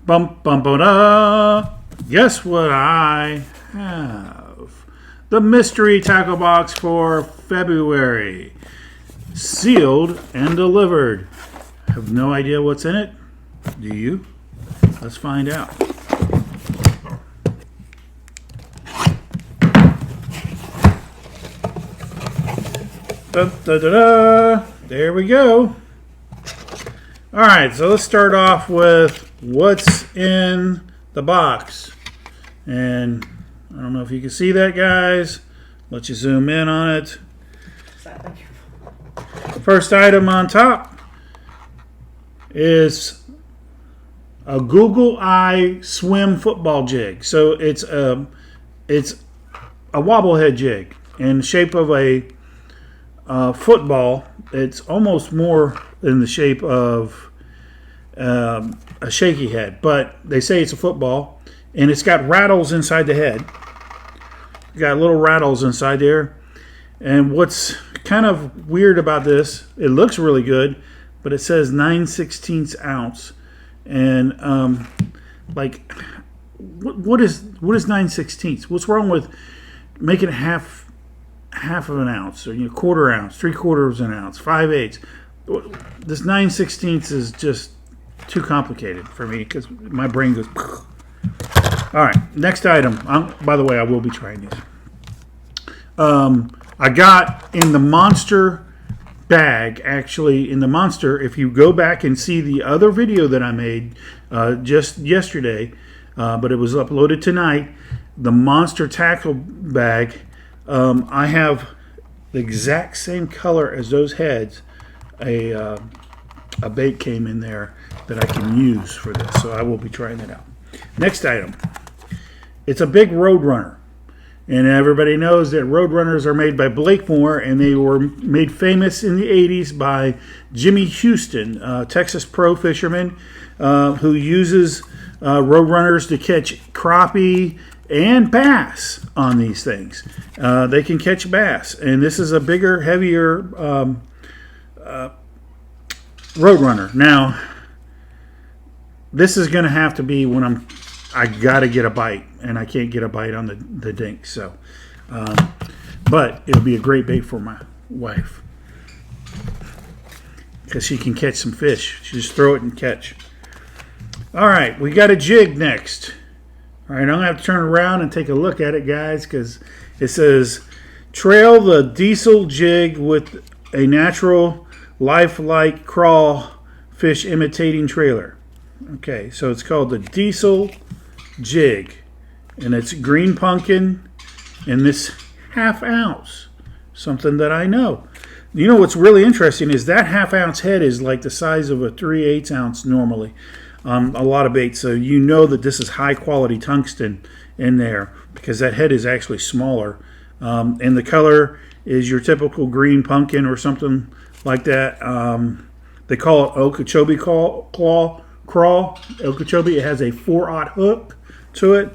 Bum bum ba da. Guess what I have? The mystery tackle box for February. Sealed and delivered. Have no idea what's in it? Do you? Let's find out. Da, da, da, da. There we go. Alright, so let's start off with what's in the box. And I don't know if you can see that, guys. Let you zoom in on it. First item on top is a Google Eye swim football jig. So it's a wobblehead jig in the shape of a football. It's almost more in the shape of a shaky head, but they say it's a football, and it's got rattles inside the head. Got little rattles inside there. And what's kind of weird about this, it looks really good, but it says 9/16 ounce. And like, what is 9/16? What's wrong with making half of an ounce, or quarter ounce, 3/4 of an ounce, 5/8? This 9/16 is just too complicated for me because my brain goes. All right, next item. By the way, I will be trying these. I got in the Monster bag, actually, in the Monster. If you go back and see the other video that I made just yesterday, but it was uploaded tonight, the Monster tackle bag, I have the exact same color as those heads. A bait came in there that I can use for this, so I will be trying that out. Next item. It's a big Roadrunner. And everybody knows that Roadrunners are made by Blakemore, and they were made famous in the 80s by Jimmy Houston, Texas pro fisherman, who uses Roadrunners to catch crappie and bass on these things. They can catch bass. And this is a bigger, heavier Roadrunner. Now, this is going to have to be when I got to get a bite, and I can't get a bite on the dink. So, but it'll be a great bait for my wife because she can catch some fish. She just throw it and catch. All right, we got a jig next. All right, I'm going to have to turn around and take a look at it, guys, because it says, trail the diesel jig with a natural lifelike crawl fish imitating trailer. Okay, so it's called the Diesel Jig, and it's green pumpkin in this half ounce, something that I know. You know what's really interesting is that half ounce head is like the size of a 3/8 ounce normally. A lot of bait, so you know that this is high quality tungsten in there because that head is actually smaller, and the color is your typical green pumpkin or something like that. They call it Okeechobee crawl. Okeechobee. It has a 4/0 hook to it,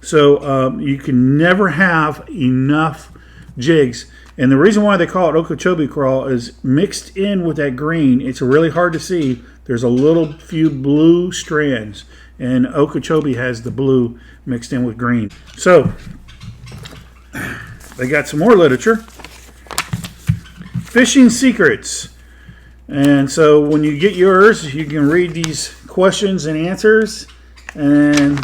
so you can never have enough jigs. And the reason why they call it Okeechobee crawl is mixed in with that green. It's really hard to see. There's a little few blue strands, and Okeechobee has the blue mixed in with green. So they got some more literature. Fishing secrets. And so when you get yours, you can read these questions and answers, and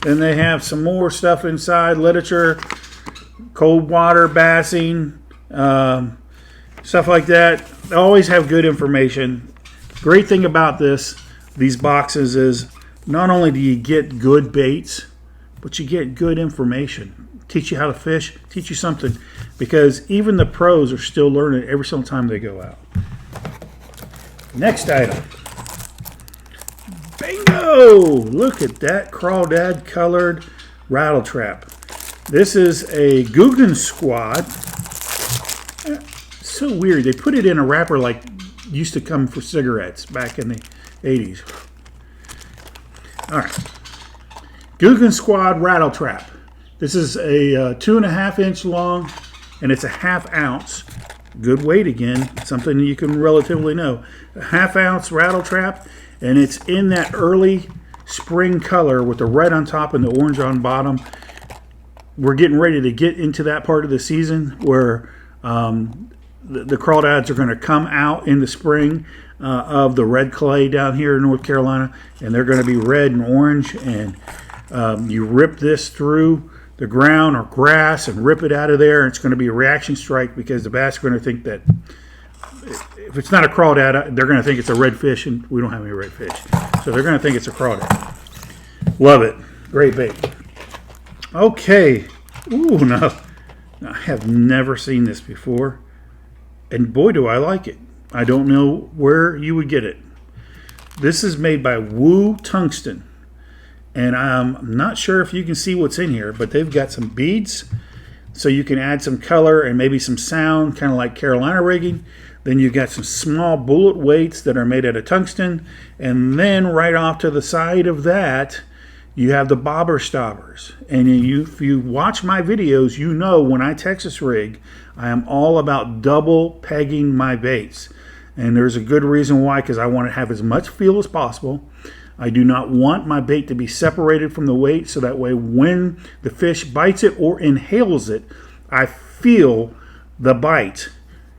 then they have some more stuff inside, literature, cold water bassing, stuff like that. They always have good information. Great thing about these boxes is not only do you get good baits, but you get good information. Teach you how to fish, teach you something, because even the pros are still learning every single time they go out. Next item. Bingo! Look at that crawdad colored rattle trap. This is a Googan Squad. So weird. They put it in a wrapper like used to come for cigarettes back in the 80s. All right. Googan Squad rattle trap. This is a 2.5 inch long, and it's a half ounce. Good weight again, something you can relatively know. A half ounce rattle trap, and it's in that early spring color with the red on top and the orange on bottom. We're getting ready to get into that part of the season where the crawdads are going to come out in the spring of the red clay down here in North Carolina, and they're going to be red and orange. And you rip this through the ground or grass and rip it out of there, and it's going to be a reaction strike because the bass are going to think that if it's not a crawdad, they're going to think it's a red fish, and we don't have any red fish. So they're going to think it's a crawdad. Love it. Great bait. Okay. Ooh, no. I have never seen this before. And boy, do I like it. I don't know where you would get it. This is made by Woo Tungsten. And I'm not sure if you can see what's in here, but they've got some beads. So you can add some color and maybe some sound, kind of like Carolina rigging. Then you've got some small bullet weights that are made out of tungsten. And then right off to the side of that, you have the bobber stoppers. And if you watch my videos, you know when I Texas rig, I am all about double pegging my baits. And there's a good reason why, because I want to have as much feel as possible. I do not want my bait to be separated from the weight, so that way when the fish bites it or inhales it, I feel the bite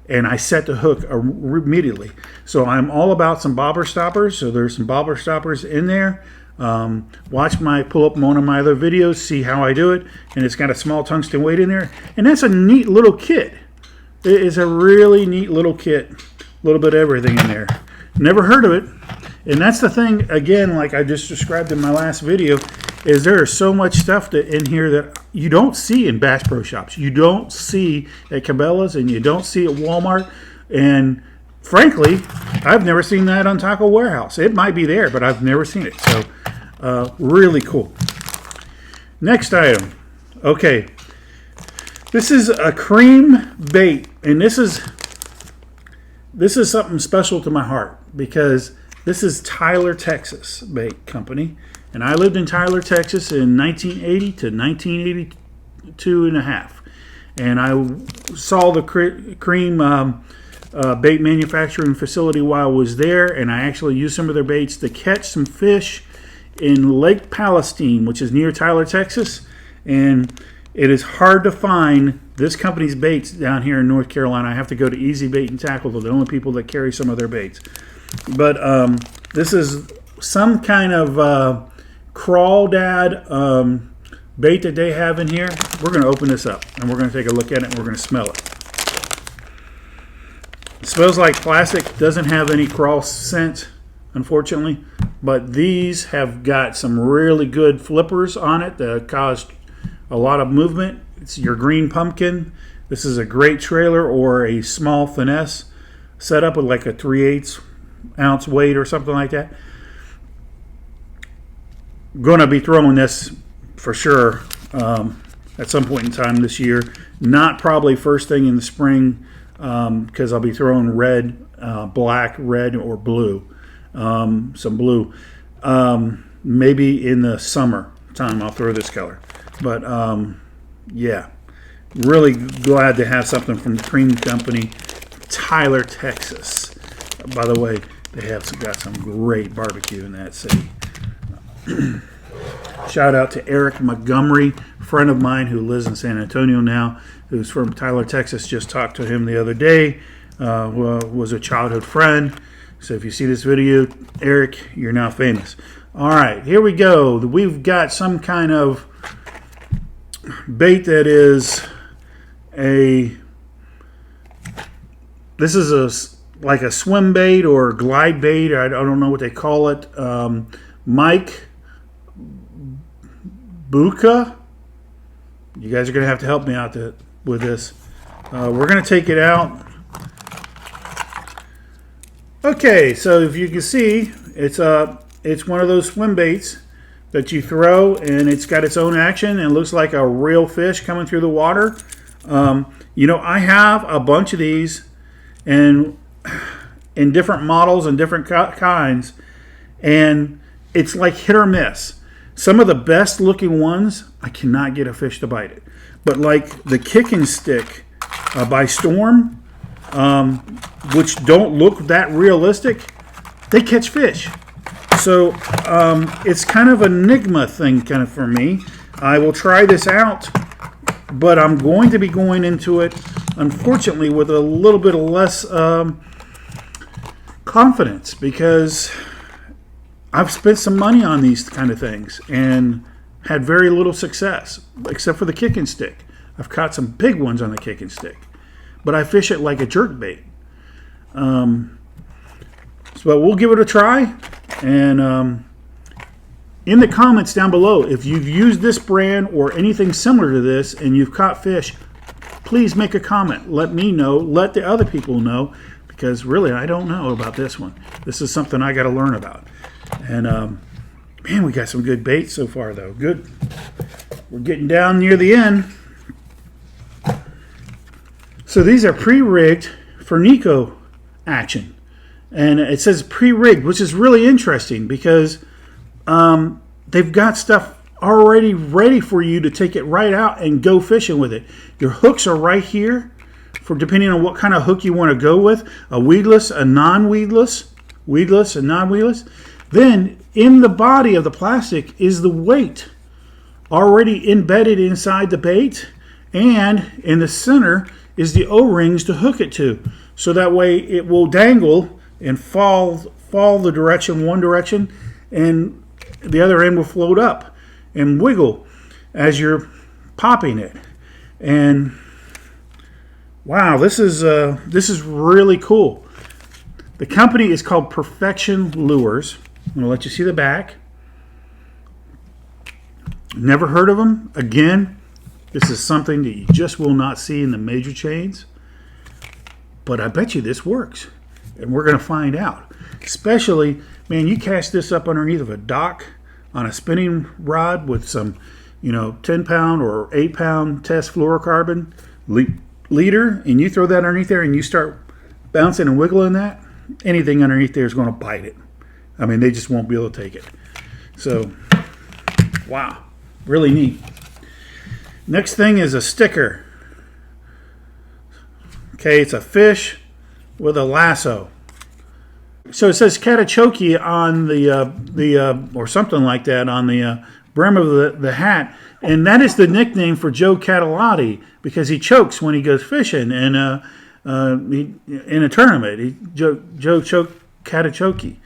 and I set the hook immediately. So I'm all about some bobber stoppers. So there's some bobber stoppers in there. Watch my pull up one of my other videos, see how I do it, and it's got a small tungsten weight in there, and that's a neat little kit. It is a really neat little kit, a little bit of everything in there. Never heard of it. And that's the thing, again, like I just described in my last video, is there is so much stuff in here that you don't see in Bass Pro Shops. You don't see at Cabela's, and you don't see at Walmart. And frankly, I've never seen that on Tackle Warehouse. It might be there, but I've never seen it. So really cool. Next item. Okay. This is a cream bait, and this is something special to my heart because this is Tyler, Texas Bait Company. And I lived in Tyler, Texas in 1980 to 1982 and a half. And I saw the cream bait manufacturing facility while I was there, and I actually used some of their baits to catch some fish in Lake Palestine, which is near Tyler, Texas. And it is hard to find this company's baits down here in North Carolina. I have to go to Easy Bait and Tackle. They're the only people that carry some of their baits. But this is some kind of crawdad bait that they have in here. We're going to open this up, and we're going to take a look at it, and we're going to smell it. It smells like plastic. Doesn't have any crawl scent, unfortunately. But these have got some really good flippers on it that cause a lot of movement. It's your green pumpkin. This is a great trailer or a small finesse setup with like a 3/8 ounce weight or something like that. Going to be throwing this for sure at some point in time this year. Not probably first thing in the spring because I'll be throwing red, black, red, or blue. Some blue. Maybe in the summer time I'll throw this color. But yeah, really glad to have something from the Cream Company, Tyler, Texas. By the way, they have got some great barbecue in that city. Shout out to Eric Montgomery, friend of mine who lives in San Antonio now, who's from Tyler, Texas. Just talked to him the other day. Was a childhood friend. So if you see this video, Eric, you're now famous. All right, here we go. We've got some kind of bait that is this is like a swim bait or glide bait. I don't know what they call it. Mike Buka. You guys are going to have to help me out with this. We're going to take it out. Okay, so if you can see, it's one of those swim baits that you throw, and it's got its own action and looks like a real fish coming through the water. I have a bunch of these and in different models and different kinds, and it's like hit or miss. Some of the best looking ones, I cannot get a fish to bite it. But like the Kick and Stick by Storm, which don't look that realistic, they catch fish. So it's kind of an enigma thing kind of for me. I will try this out, but I'm going to be going into it, unfortunately, with a little bit of less confidence, because I've spent some money on these kind of things and had very little success, except for the kicking stick. I've caught some big ones on the kicking stick, but I fish it like a jerk bait. So we'll give it a try, and in the comments down below, if you've used this brand or anything similar to this and you've caught fish, please make a comment. Let me know. Let the other people know, because really I don't know about this one. This is something I got to learn about. And man, we got some good baits so far, though. Good. We're getting down near the end. So these are pre-rigged for Neko action. And it says pre-rigged, which is really interesting, because they've got stuff already ready for you to take it right out and go fishing with it. Your hooks are right here, for depending on what kind of hook you want to go with. A weedless, a non-weedless, weedless and non-weedless. Then in the body of the plastic is the weight already embedded inside the bait, and in the center is the O-rings to hook it to. So that way it will dangle and fall the direction, one direction, and the other end will float up and wiggle as you're popping it. And wow, this is really cool. The company is called Perfection Lures. I'm going to let you see the back. Never heard of them. Again, this is something that you just will not see in the major chains. But I bet you this works. And we're going to find out. Especially, man, you cast this up underneath of a dock on a spinning rod with some, 10-pound or 8-pound test fluorocarbon leader, and you throw that underneath there and you start bouncing and wiggling that, anything underneath there is going to bite it. I mean, they just won't be able to take it. So, wow, really neat. Next thing is a sticker. Okay, it's a fish with a lasso. So it says Cattachokee on the or something like that on the brim of the hat, and that is the nickname for Joe Catalotti, because he chokes when he goes fishing and in a tournament. Joe choked Cattachokee.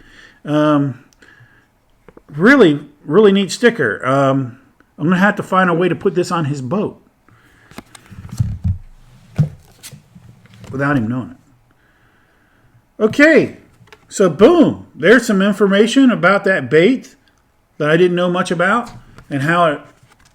Really neat sticker. I'm gonna have to find a way to put this on his boat without him knowing it. Okay, so boom, there's some information about that bait that I didn't know much about, and how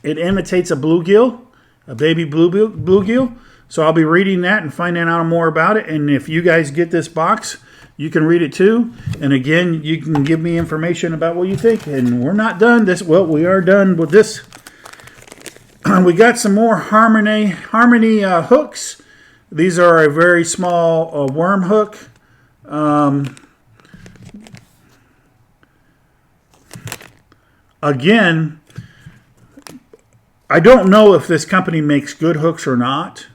it imitates a bluegill, a baby bluegill. So I'll be reading that and finding out more about it. And if you guys get this box, you can read it too. And again, you can give me information about what you think. And we're not done we are done with this. We got some more Harmony hooks. These are a very small worm hook. Again, I don't know if this company makes good hooks or not.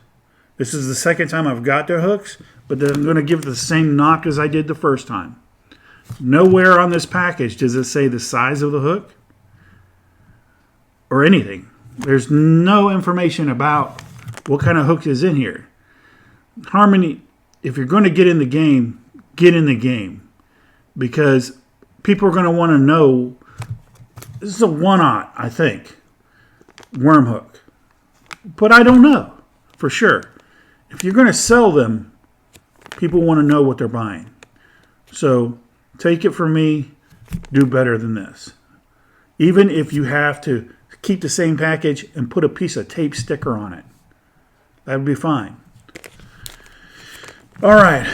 This is the second time I've got their hooks, but I'm going to give it the same knock as I did the first time. Nowhere on this package does it say the size of the hook or anything. There's no information about what kind of hook is in here. Harmony, if you're going to get in the game, get in the game, because people are going to want to know. This is a 1/0, I think, worm hook, but I don't know for sure. If you're going to sell them, people want to know what they're buying. So take it from me, do better than this. Even if you have to keep the same package and put a piece of tape sticker on it, that would be fine. All right,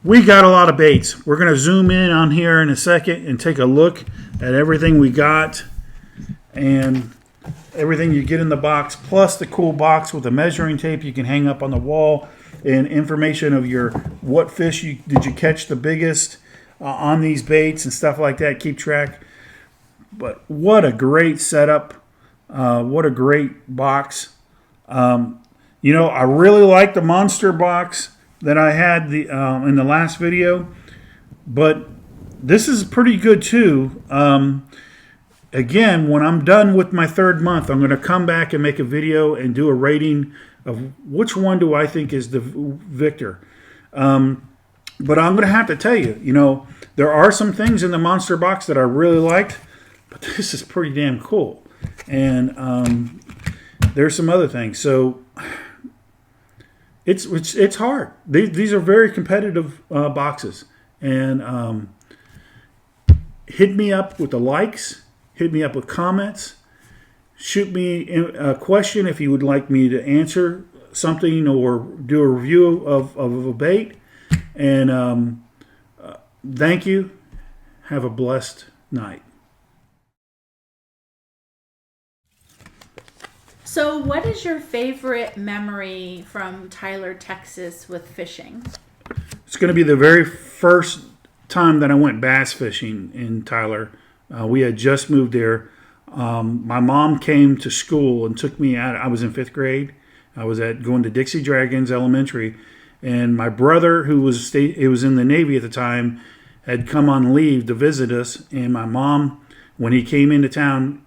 we got a lot of baits. We're going to zoom in on here in a second and take a look at everything we got and everything you get in the box, plus the cool box with the measuring tape you can hang up on the wall, and information of what fish did you catch the biggest on these baits and stuff like that. Keep track. But what a great setup. What a great box. I really like the monster box that I had in the last video, but this is pretty good too. Again, when I'm done with my third month, I'm going to come back and make a video and do a rating of which one do I think is the victor. But I'm going to have to tell you, there are some things in the Monster Box that I really liked, but this is pretty damn cool. And there's some other things. So it's hard. These are very competitive boxes. And hit me up with the likes. Hit me up with comments. Shoot me a question if you would like me to answer something or do a review of a bait. And thank you. Have a blessed night. So what is your favorite memory from Tyler, Texas with fishing? It's going to be the very first time that I went bass fishing in Tyler. We had just moved there. My mom came to school and took me out. I was in 5th grade. I was going to Dixie Dragons Elementary. And my brother, who was in the Navy at the time, had come on leave to visit us. And my mom, when he came into town,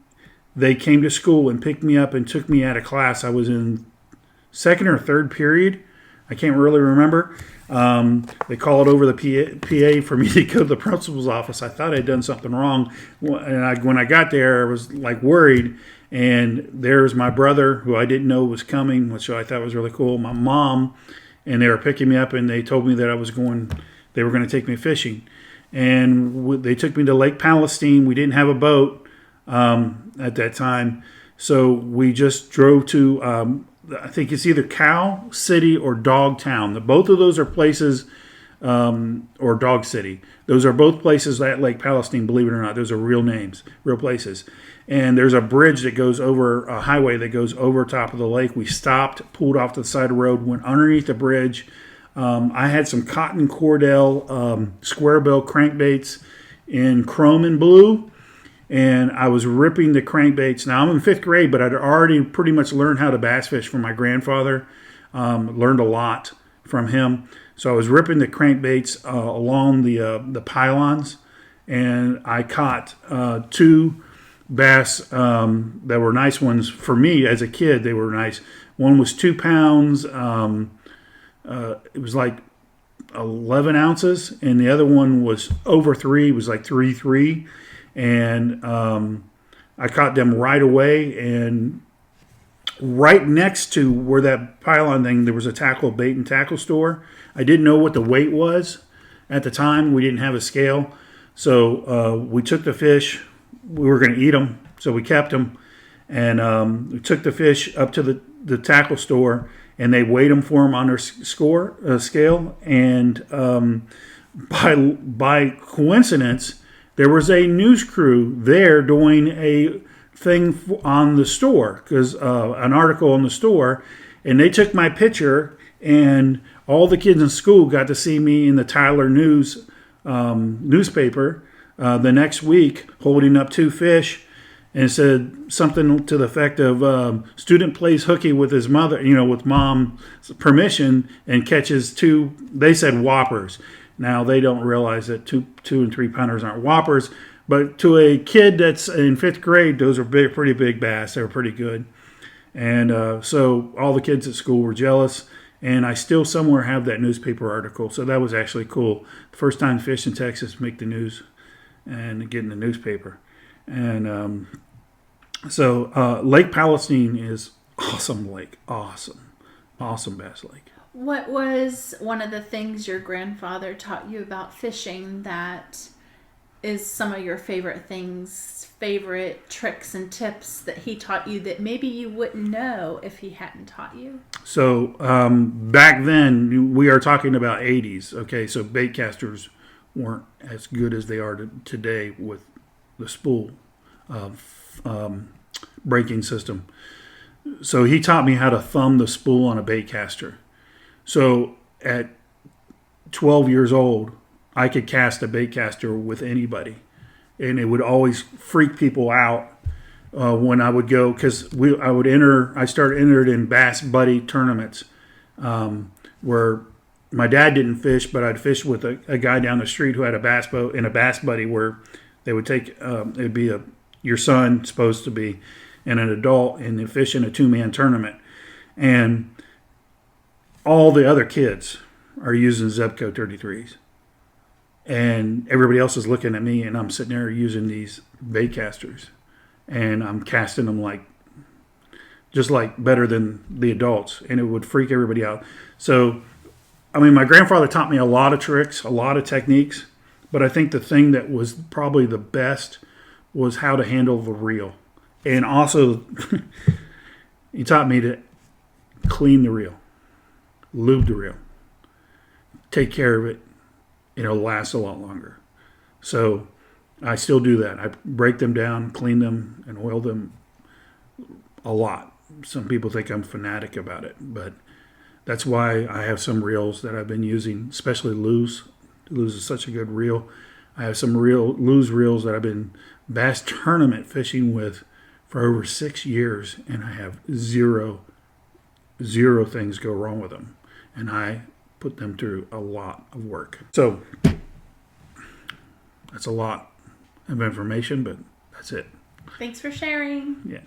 they came to school and picked me up and took me out of class. I was in 2nd or 3rd period. I can't really remember. They called over the PA for me to go to the principal's office. I thought I'd done something wrong. And when I got there, I was like worried. And there's my brother, who I didn't know was coming, which I thought was really cool. My mom, and they were picking me up, and they told me that they were going to take me fishing. And they took me to Lake Palestine. We didn't have a boat at that time. So we just drove to, I think it's either Cow City or Dogtown. Both of those are places, or Dog City. Those are both places at Lake Palestine, believe it or not. Those are real names, real places. And there's a bridge that goes over, a highway that goes over top of the lake. We stopped, pulled off to the side of the road, went underneath the bridge. I had some Cotton Cordell square bill crankbaits in chrome and blue. And I was ripping the crankbaits. Now, I'm in 5th grade, but I'd already pretty much learned how to bass fish from my grandfather. Learned a lot from him. So I was ripping the crankbaits along the pylons. And I caught 2 bass that were nice ones. For me, as a kid, they were nice. One was 2 pounds. It was like 11 ounces. And the other one was over 3. It was like 3.3. And I caught them right away. And right next to where that pylon thing, there was a tackle bait and tackle store. I didn't know what the weight was at the time. We didn't have a scale. So we took the fish. We were going to eat them, so we kept them. And we took the fish up to the tackle store, and they weighed them for them on their scale. And by coincidence, there was a news crew there doing a thing on the store, because an article on the store, and they took my picture, and all the kids in school got to see me in the Tyler News newspaper the next week holding up 2 fish, and it said something to the effect of student plays hooky with his mother, with mom's permission, and catches 2, they said whoppers. Now, they don't realize that 2 and 3 pounders aren't whoppers, but to a kid that's in 5th grade, those are pretty big bass. They were pretty good. And so all the kids at school were jealous, and I still somewhere have that newspaper article. So that was actually cool. The first time fish in Texas make the news and get in the newspaper. And so Lake Palestine is awesome lake. Awesome bass lake. What was one of the things your grandfather taught you about fishing that is some of your favorite things, favorite tricks and tips that he taught you that maybe you wouldn't know if he hadn't taught you? So back then, we are talking about 80s. Okay, so bait casters weren't as good as they are today with the spool breaking system. So he taught me how to thumb the spool on a bait caster. So at 12 years old, I could cast a bait caster with anybody. And it would always freak people out when I would go, because I started entered in Bass Buddy tournaments where my dad didn't fish, but I'd fish with a guy down the street who had a bass boat and a bass buddy where they would take, it'd be your son supposed to be and an adult, and they fish in a 2-man tournament. And all the other kids are using Zebco 33s. And everybody else is looking at me, and I'm sitting there using these bait casters. And I'm casting them just like better than the adults. And it would freak everybody out. So, I mean, my grandfather taught me a lot of tricks, a lot of techniques. But I think the thing that was probably the best was how to handle the reel. And also, he taught me to clean the reel, lube the reel, take care of it. It'll last a lot longer. So I still do that. I break them down, clean them, and oil them a lot. Some people think I'm fanatic about it, but that's why I have some reels that I've been using, especially Lew's. Lew's is such a good reel. I have some Lew's reels that I've been bass tournament fishing with for over 6 years, and I have zero things go wrong with them. And I put them through a lot of work. So that's a lot of information, but that's it. Thanks for sharing. Yeah.